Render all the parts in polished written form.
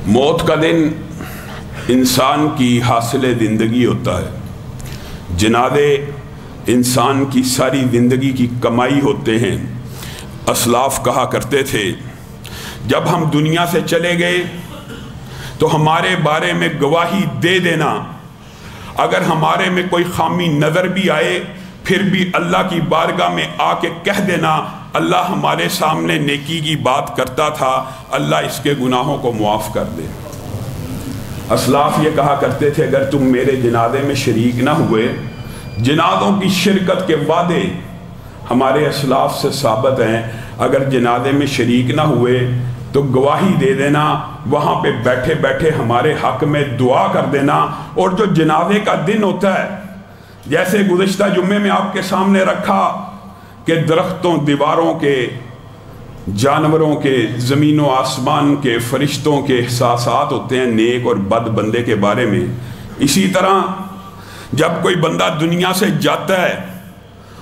موت کا دن انسان کی حاصل زندگی ہوتا ہے۔ جنازے انسان کی ساری زندگی کی کمائی ہوتے ہیں۔ اسلاف کہا کرتے تھے جب ہم دنیا سے چلے گئے تو ہمارے بارے میں گواہی دے دینا، اگر ہمارے میں کوئی خامی نظر بھی آئے پھر بھی اللہ کی بارگاہ میں آ کے کہہ دینا اللہ ہمارے سامنے نیکی کی بات کرتا تھا، اللہ اس کے گناہوں کو معاف کر دے۔ اسلاف یہ کہا کرتے تھے اگر تم میرے جنازے میں شریک نہ ہوئے، جنازوں کی شرکت کے وعدے ہمارے اسلاف سے ثابت ہیں، اگر جنازے میں شریک نہ ہوئے تو گواہی دے دینا، وہاں پہ بیٹھے بیٹھے ہمارے حق میں دعا کر دینا۔ اور جو جنازے کا دن ہوتا ہے، جیسے گزشتہ جمعے میں آپ کے سامنے رکھا کہ درختوں، دیواروں کے، جانوروں کے، زمین و آسمان کے، فرشتوں کے احساسات ہوتے ہیں نیک اور بد بندے کے بارے میں، اسی طرح جب کوئی بندہ دنیا سے جاتا ہے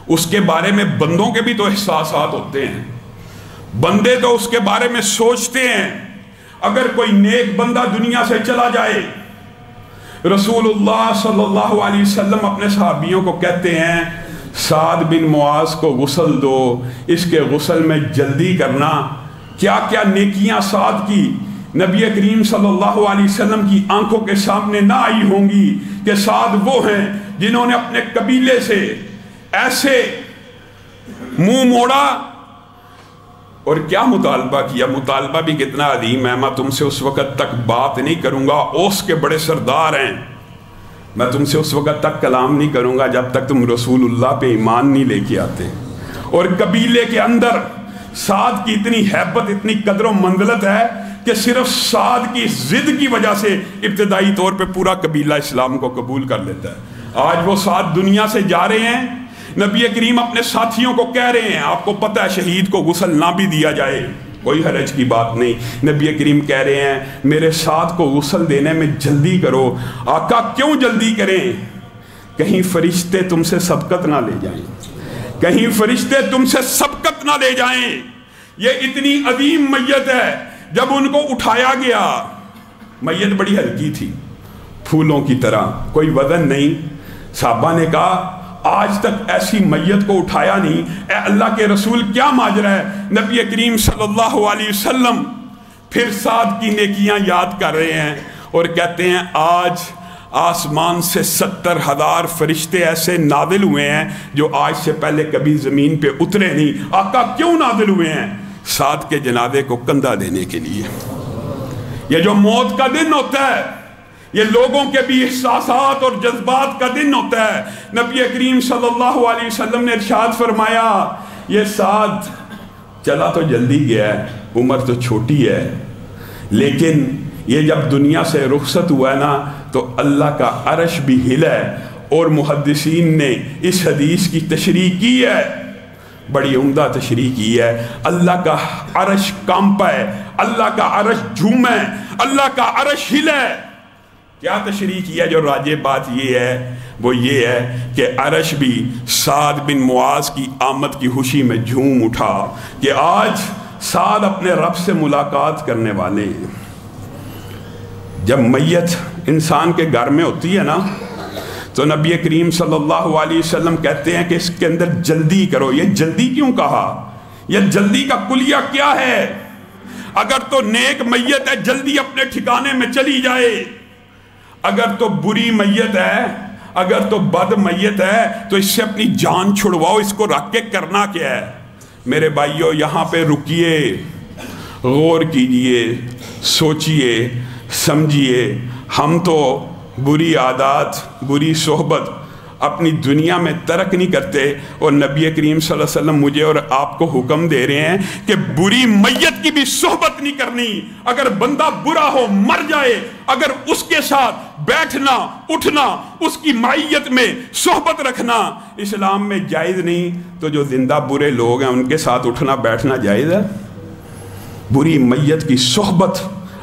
اس کے بارے میں بندوں کے بھی تو احساسات ہوتے ہیں، بندے تو اس کے بارے میں سوچتے ہیں۔ اگر کوئی نیک بندہ دنیا سے چلا جائے، رسول اللہ صلی اللہ علیہ وسلم اپنے صحابیوں کو کہتے ہیں سعد بن معاذ کو غسل دو، اس کے غسل میں جلدی کرنا۔ کیا کیا نیکیاں سعد کی نبی کریم صلی اللہ علیہ وسلم کی آنکھوں کے سامنے نہ آئی ہوں گی کہ سعد وہ ہیں جنہوں نے اپنے قبیلے سے ایسے منہ موڑا اور کیا مطالبہ کیا۔ مطالبہ بھی کتنا عظیم ہے، میں تم سے اس وقت تک بات نہیں کروں گا، اوس کے بڑے سردار ہیں، میں تم سے اس وقت تک کلام نہیں کروں گا جب تک تم رسول اللہ پہ ایمان نہیں لے کے آتے۔ اور قبیلے کے اندر سعد کی اتنی ہیبت، اتنی قدر و منزلت ہے کہ صرف سعد کی ضد کی وجہ سے ابتدائی طور پہ پورا قبیلہ اسلام کو قبول کر لیتا ہے۔ آج وہ سعد دنیا سے جا رہے ہیں، نبی کریم اپنے ساتھیوں کو کہہ رہے ہیں آپ کو پتہ ہے شہید کو غسل نہ بھی دیا جائے کوئی حرج کی بات نہیں، نبی کریم کہہ رہے ہیں میرے ساتھ کو غسل دینے میں جلدی کرو۔ آقا کیوں جلدی کریں؟ کہیں فرشتے تم سے سبقت نہ لے جائیں، کہیں فرشتے تم سے سبقت نہ لے جائیں۔ یہ اتنی عظیم میت ہے، جب ان کو اٹھایا گیا، میت بڑی ہلکی تھی، پھولوں کی طرح، کوئی وزن نہیں۔ صحابہ نے کہا آج تک ایسی میت کو اٹھایا نہیں، اے اللہ کے رسول کیا ماجرا ہے؟ نبی کریم صلی اللہ علیہ وسلم پھر سعد کی نیکیاں یاد کر رہے ہیں اور کہتے ہیں آج آسمان سے 70,000 فرشتے ایسے نازل ہوئے ہیں جو آج سے پہلے کبھی زمین پہ اترے نہیں۔ آقا کیوں نازل ہوئے ہیں؟ سعد کے جنازے کو کندھا دینے کے لیے۔ یہ جو موت کا دن ہوتا ہے یہ لوگوں کے بھی احساسات اور جذبات کا دن ہوتا ہے۔ نبی کریم صلی اللہ علیہ وسلم نے ارشاد فرمایا یہ سعد چلا تو جلدی گیا ہے، عمر تو چھوٹی ہے، لیکن یہ جب دنیا سے رخصت ہوا ہے نا تو اللہ کا عرش بھی ہلا ہے۔ اور محدثین نے اس حدیث کی تشریح کی ہے، بڑی عمدہ تشریح کی ہے۔ اللہ کا عرش کانپا ہے، اللہ کا عرش جھوما ہے، اللہ کا عرش ہلا ہے۔ کیا تشریح کیا؟ جو راجع بات یہ ہے وہ یہ ہے کہ عرش بھی سعد بن معاذ کی آمد کی خوشی میں جھوم اٹھا کہ آج سعد اپنے رب سے ملاقات کرنے والے ہیں۔ جب میت انسان کے گھر میں ہوتی ہے نا تو نبی کریم صلی اللہ علیہ وسلم کہتے ہیں کہ اس کے اندر جلدی کرو۔ یہ جلدی کیوں کہا؟ یہ جلدی کا کلیہ کیا ہے؟ اگر تو نیک میت ہے جلدی اپنے ٹھکانے میں چلی جائے، اگر تو بری میت ہے، اگر تو بد میت ہے تو اس سے اپنی جان چھڑواؤ۔ اس کو رکھ کے کرنا کیا ہے؟ میرے بھائیو یہاں پہ رکیے، غور کیجئے، سوچئے، سمجھئے۔ ہم تو بری عادات، بری صحبت اپنی دنیا میں ترک نہیں کرتے، اور نبی کریم صلی اللہ علیہ وسلم مجھے اور آپ کو حکم دے رہے ہیں کہ بری میت کی بھی صحبت نہیں کرنی۔ اگر بندہ برا ہو مر جائے، اگر اس کے ساتھ بیٹھنا اٹھنا، اس کی معیت میں صحبت رکھنا اسلام میں جائز نہیں، تو جو زندہ برے لوگ ہیں ان کے ساتھ اٹھنا بیٹھنا جائز ہے؟ بری میت کی صحبت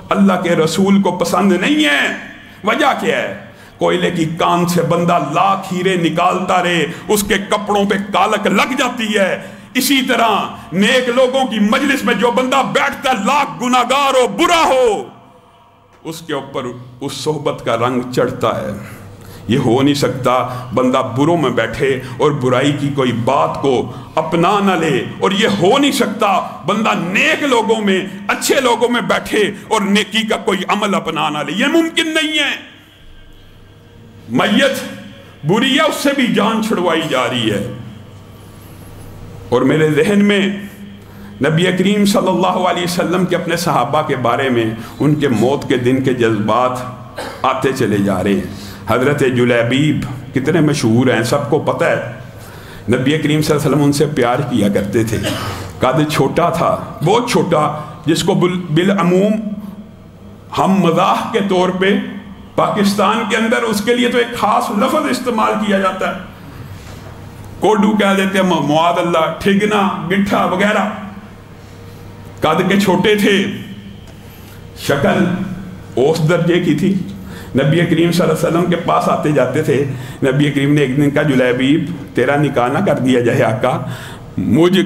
اللہ کے رسول کو پسند نہیں ہے۔ وجہ کیا ہے؟ کوئلے کی کان سے بندہ لاکھ ہیرے نکالتا رہے اس کے کپڑوں پہ کالک لگ جاتی ہے، اسی طرح نیک لوگوں کی مجلس میں جو بندہ بیٹھتا ہے لاکھ گناہگار ہو برا ہو اس کے اوپر اس صحبت کا رنگ چڑھتا ہے۔ یہ ہو نہیں سکتا بندہ بروں میں بیٹھے اور برائی کی کوئی بات کو اپنا نہ لے، اور یہ ہو نہیں سکتا بندہ نیک لوگوں میں، اچھے لوگوں میں بیٹھے اور نیکی کا کوئی عمل اپنا نہ لے، یہ ممکن نہیں ہے۔ میت بری ہے، اس سے بھی جان چھڑوائی جا رہی ہے۔ اور میرے ذہن میں نبی کریم صلی اللہ علیہ وسلم کے اپنے صحابہ کے بارے میں ان کے موت کے دن کے جذبات آتے چلے جا رہے ہیں۔ حضرت جلیبیب کتنے مشہور ہیں، سب کو پتہ ہے۔ نبی کریم صلی اللہ علیہ وسلم ان سے پیار کیا کرتے تھے۔ قد چھوٹا تھا، بہت چھوٹا، جس کو بالعموم ہم مزاح کے طور پہ پاکستان کے اندر اس کے لیے تو ایک خاص لفظ استعمال کیا جاتا ہے، کوڈو کہہ دیتے ہیں، معاذ اللہ، ٹھگنا، گٹھا وغیرہ۔ قد کے چھوٹے تھے، شکل اوس درجے کی تھی۔ نبی کریم صلی اللہ علیہ وسلم کے پاس آتے جاتے تھے۔ نبی کریم نے ایک دن کہا جلیبیب تیرا نکاح نہ کر دیا جائے آقا، مجھ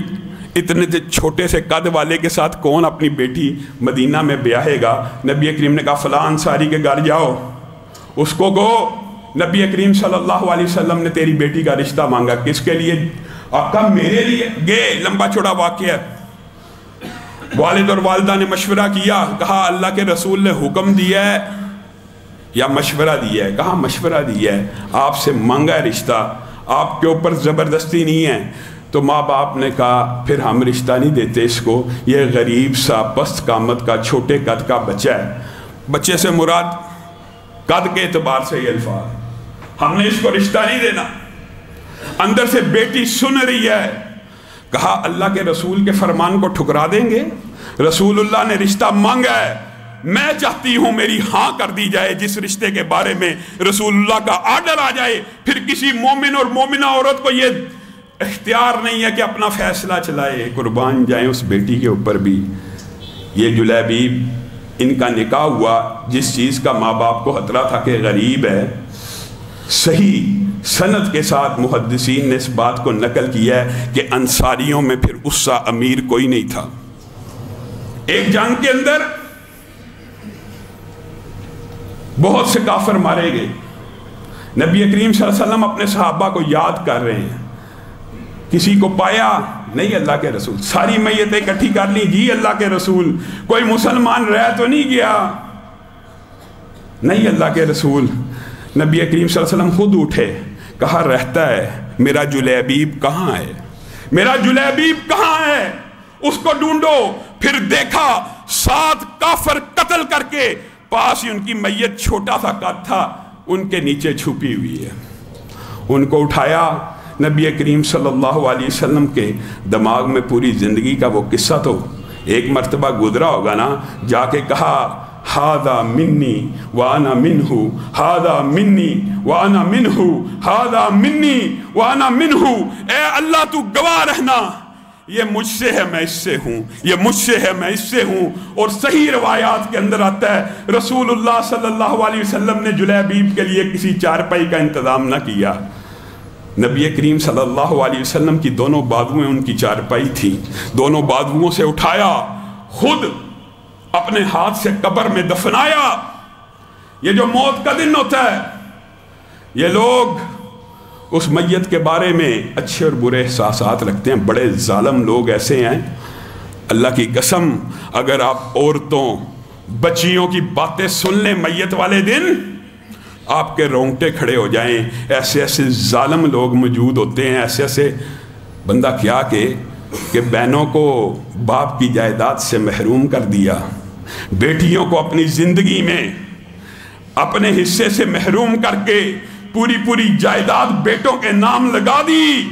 اتنے چھوٹے سے قد والے کے ساتھ کون اپنی بیٹی مدینہ میں بیاہے گا؟ نبی کریم نے کہا فلاں انصاری کے گھر جاؤ، اس کو کہو نبی کریم صلی اللہ علیہ وسلم نے تیری بیٹی کا رشتہ مانگا۔ کس کے لیے؟ آقا میرے لیے۔ گئے، لمبا چوڑا واقعہ۔ والد اور والدہ نے مشورہ کیا، کہا اللہ کے رسول نے حکم دیا ہے یا مشورہ دیا ہے؟ کہا مشورہ دیا ہے، آپ سے مانگا ہے رشتہ، آپ کے اوپر زبردستی نہیں ہے۔ تو ماں باپ نے کہا پھر ہم رشتہ نہیں دیتے اس کو، یہ غریب سا پست قامت کا چھوٹے قد کا بچہ ہے۔ بچے سے مراد قد کے اعتبار سے یہ الفاظ، ہم نے اس کو رشتہ نہیں دینا۔ اندر سے بیٹی سن رہی ہے۔ کہا اللہ کے رسول کے فرمان کو ٹھکرا دیں گے؟ رسول اللہ نے رشتہ مانگا ہے، میں چاہتی ہوں میری ہاں کر دی جائے جس رشتے کے بارے میں رسول اللہ کا آرڈر آ جائے۔ پھر کسی مومن اور مومنہ عورت کو یہ اختیار نہیں ہے کہ اپنا فیصلہ چلائے، قربان جائیں اس بیٹی کے اوپر بھی۔ یہ جلیبیب، ان کا نکاح ہوا جس چیز کا ماں باپ کو خطرہ تھا کہ غریب ہے۔ صحیح سند کے ساتھ محدثین نے اس بات کو نقل کیا ہے کہ انصاریوں میں پھر اس سا امیر کوئی نہیں تھا۔ ایک جنگ کے اندر بہت سے کافر مارے گئے۔ نبی کریم صلی اللہ علیہ وسلم اپنے صحابہ کو یاد کر رہے ہیں، کسی کو پایا نہیں اللہ کے رسول، ساری میتیں اکٹھی کر لی، جی اللہ کے رسول کوئی مسلمان رہ تو نہیں گیا؟ نہیں اللہ کے رسول۔ نبی کریم صلی اللہ علیہ وسلم خود اٹھے، کہا رہتا ہے، میرا جلیبیب کہاں ہے؟ میرا جلیبیب کہاں ہے؟ اس کو ڈھونڈو۔ پھر دیکھا 7 کافر قتل کر کے، پاس ہی ان کی میت چھوٹا سا قد تھا، ان کے نیچے چھپی ہوئی ہے۔ ان کو اٹھایا۔ نبی کریم صلی اللہ علیہ وسلم کے دماغ میں پوری زندگی کا وہ قصہ تو ایک مرتبہ گزرا ہوگا نا، جا کے کہا ہاذا منی وانا منہ، ہاذا منی وانا منہ، ہاذا منی وانا منہ۔ اے اللہ تو گواہ رہنا، یہ مجھ سے ہے میں اس سے ہوں، یہ مجھ سے ہے میں اس سے ہوں۔ اور صحیح روایات کے اندر آتا ہے رسول اللہ صلی اللہ علیہ وسلم نے جلیبیب کے لیے کسی چارپائی کا انتظام نہ کیا۔ نبی کریم صلی اللہ علیہ وسلم کی دونوں بازویں ان کی چارپائی تھی، دونوں بازوؤں سے اٹھایا، خود اپنے ہاتھ سے قبر میں دفنایا۔ یہ جو موت کا دن ہوتا ہے، یہ لوگ اس میت کے بارے میں اچھے اور برے احساسات رکھتے ہیں۔ بڑے ظالم لوگ ایسے ہیں، اللہ کی قسم اگر آپ عورتوں بچیوں کی باتیں سن لیں میت والے دن، آپ کے رونگٹے کھڑے ہو جائیں۔ ایسے ایسے ظالم لوگ موجود ہوتے ہیں، ایسے ایسے بندہ کیا کہ بہنوں کو باپ کی جائیداد سے محروم کر دیا، بیٹیوں کو اپنی زندگی میں اپنے حصے سے محروم کر کے پوری جائیداد بیٹوں کے نام لگا دی۔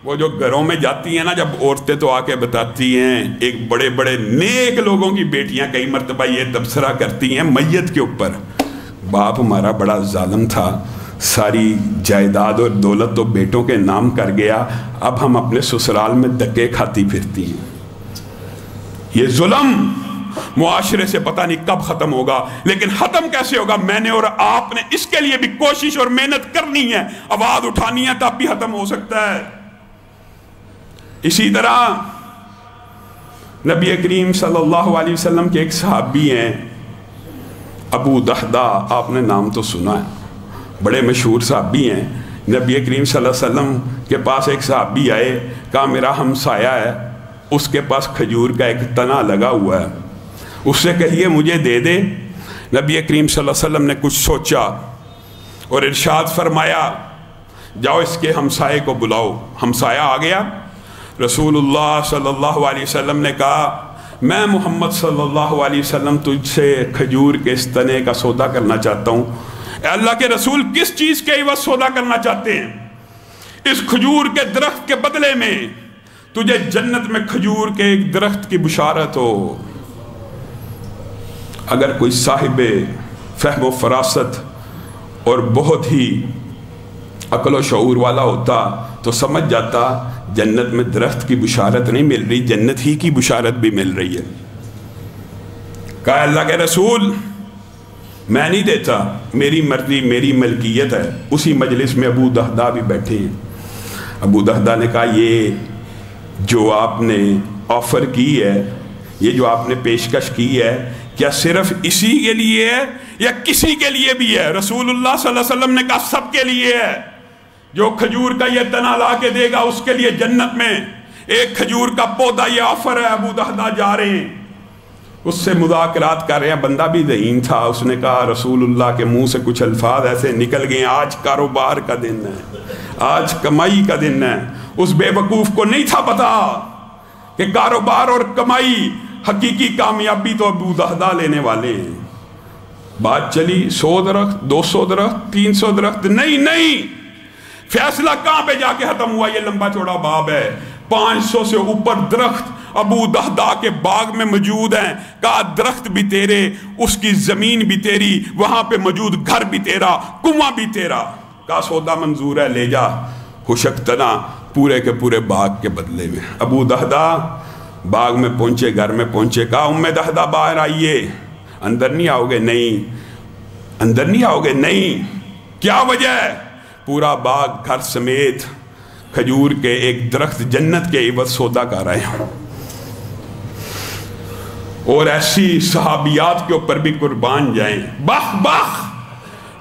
وہ جو گھروں میں جاتی ہیں نا، جب عورتیں تو آ کے بتاتی ہیں، ایک بڑے بڑے نیک لوگوں کی بیٹیاں کئی مرتبہ یہ تبصرہ کرتی ہیں میت کے اوپر، باپ ہمارا بڑا ظالم تھا، ساری جائیداد اور دولت تو بیٹوں کے نام کر گیا، اب ہم اپنے سسرال میں دھکے کھاتی پھرتی ہیں۔ یہ ظلم معاشرے سے پتہ نہیں کب ختم ہوگا، لیکن ختم کیسے ہوگا؟ میں نے اور آپ نے اس کے لیے بھی کوشش اور محنت کرنی ہے، آواز اٹھانی ہے، تب بھی ختم ہو سکتا ہے۔ اسی طرح نبی کریم صلی اللہ علیہ وسلم کے ایک صحابی ہیں، ابو دحدہ، آپ نے نام تو سنا ہے، بڑے مشہور صحابی ہیں۔ نبی کریم صلی اللہ علیہ وسلم کے پاس ایک صحابی آئے، کہا میرا ہمسایہ ہے، اس کے پاس کھجور کا ایک تنا لگا ہوا ہے، اس سے کہیے مجھے دے دے۔ نبی کریم صلی اللہ علیہ وسلم نے کچھ سوچا اور ارشاد فرمایا جاؤ اس کے ہمسائے کو بلاؤ۔ ہمسایہ آ گیا، رسول اللہ صلی اللہ علیہ وسلم نے کہا میں محمد صلی اللہ علیہ وسلم تجھ سے کھجور کے اس تنے کا سودا کرنا چاہتا ہوں۔ اے اللہ کے رسول، کس چیز کے عوض سودا کرنا چاہتے ہیں؟ اس کھجور کے درخت کے بدلے میں تجھے جنت میں کھجور کے ایک درخت کی بشارت ہو۔ اگر کوئی صاحب فہم و فراست اور بہت ہی عقل و شعور والا ہوتا تو سمجھ جاتا جنت میں درخت کی بشارت نہیں مل رہی، جنت ہی کی بشارت بھی مل رہی ہے۔ کہا اللہ کے رسول میں نہیں دیتا، میری مرضی، میری ملکیت ہے۔ اسی مجلس میں ابو دحدہ بھی بیٹھے ہیں۔ ابو دحدہ نے کہا یہ جو آپ نے آفر کی ہے، یہ جو آپ نے پیشکش کی ہے، کیا صرف اسی کے لیے ہے یا کسی کے لیے بھی ہے؟ رسول اللہ صلی اللہ علیہ وسلم نے کہا سب کے لیے ہے۔ جو کھجور کا یہ تنا لا کے دے گا اس کے لیے جنت میں ایک کھجور کا پودا، یہ آفر ہے۔ ابو دحدہ جا رہے ہیں، اس سے مذاکرات کر رہے ہیں۔ بندہ بھی ذہین تھا، اس نے کہا رسول اللہ کے منہ سے کچھ الفاظ ایسے نکل گئے، آج کاروبار کا دن ہے، آج کمائی کا دن ہے۔ اس بے وقوف کو نہیں تھا پتا کہ کاروبار اور کمائی، حقیقی کامیابی تو ابو دحدہ لینے والے ہیں۔ بات چلی 100 درخت، 200 درخت، 300 درخت، نہیں، فیصلہ کہاں پہ جا کے ختم ہوا؟ یہ لمبا چوڑا باب ہے۔ 500 سے اوپر درخت ابو دحدہ کے باغ میں موجود ہیں۔ کہا درخت بھی تیرے، اس کی زمین بھی تیری، وہاں پہ موجود گھر بھی تیرا، کنواں بھی تیرا۔ کہا سودا منظور ہے، لے جا۔ خشک تنا پورے کے پورے باغ کے بدلے میں۔ ابو دحدہ باغ میں پہنچے، گھر میں پہنچے، کہا ام دحدہ باہر آئیے۔ اندر نہیں آؤ گے؟ نہیں۔ اندر نہیں آؤ گے؟ نہیں۔ کیا وجہ ہے؟ پورا باغ گھر سمیت کھجور کے ایک درخت جنت کے عوض سودا کر رہے ہیں۔ اور ایسی صحابیات کے اوپر بھی قربان جائیں۔ بخ بخ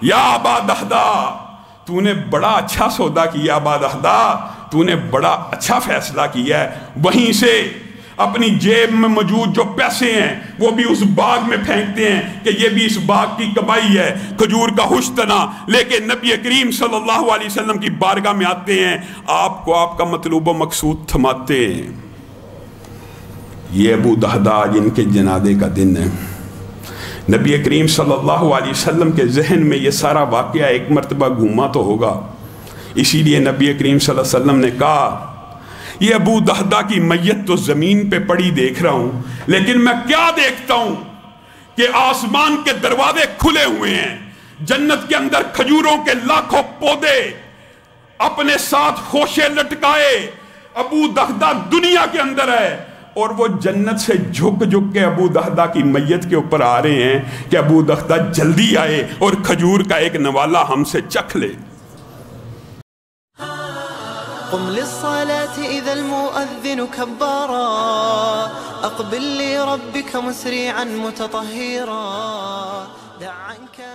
یا ابا دحدہ، تو نے بڑا اچھا سودا کیا۔ ابا دحدہ تو نے بڑا اچھا فیصلہ کیا ہے۔ وہیں سے اپنی جیب میں موجود جو پیسے ہیں وہ بھی اس باغ میں پھینکتے ہیں کہ یہ بھی اس باغ کی کمائی ہے، کھجور کا خوش تنا لے کے نبی کریم صلی اللہ علیہ وسلم کی بارگاہ میں آتے ہیں، آپ کو آپ کا مطلوب و مقصود تھماتے ہیں۔ یہ ابو دحدہ جن کے جنازے کا دن ہے، نبی کریم صلی اللہ علیہ وسلم کے ذہن میں یہ سارا واقعہ ایک مرتبہ گھوما تو ہوگا، اسی لیے نبی کریم صلی اللہ علیہ وسلم نے کہا یہ ابو دحدہ کی میت تو زمین پہ پڑی دیکھ رہا ہوں، لیکن میں کیا دیکھتا ہوں کہ آسمان کے دروازے کھلے ہوئے ہیں، جنت کے اندر کھجوروں کے لاکھوں پودے اپنے ساتھ خوشے لٹکائے، ابو دحدہ دنیا کے اندر ہے، اور وہ جنت سے جھک جھک کے ابو دحدہ کی میت کے اوپر آ رہے ہیں کہ ابو دحدہ جلدی آئے اور کھجور کا ایک نوالا ہم سے چکھ لے۔ قم للصلاة إذا المؤذن كبارا أقبل لربك مسرعا متطهرا دع عنك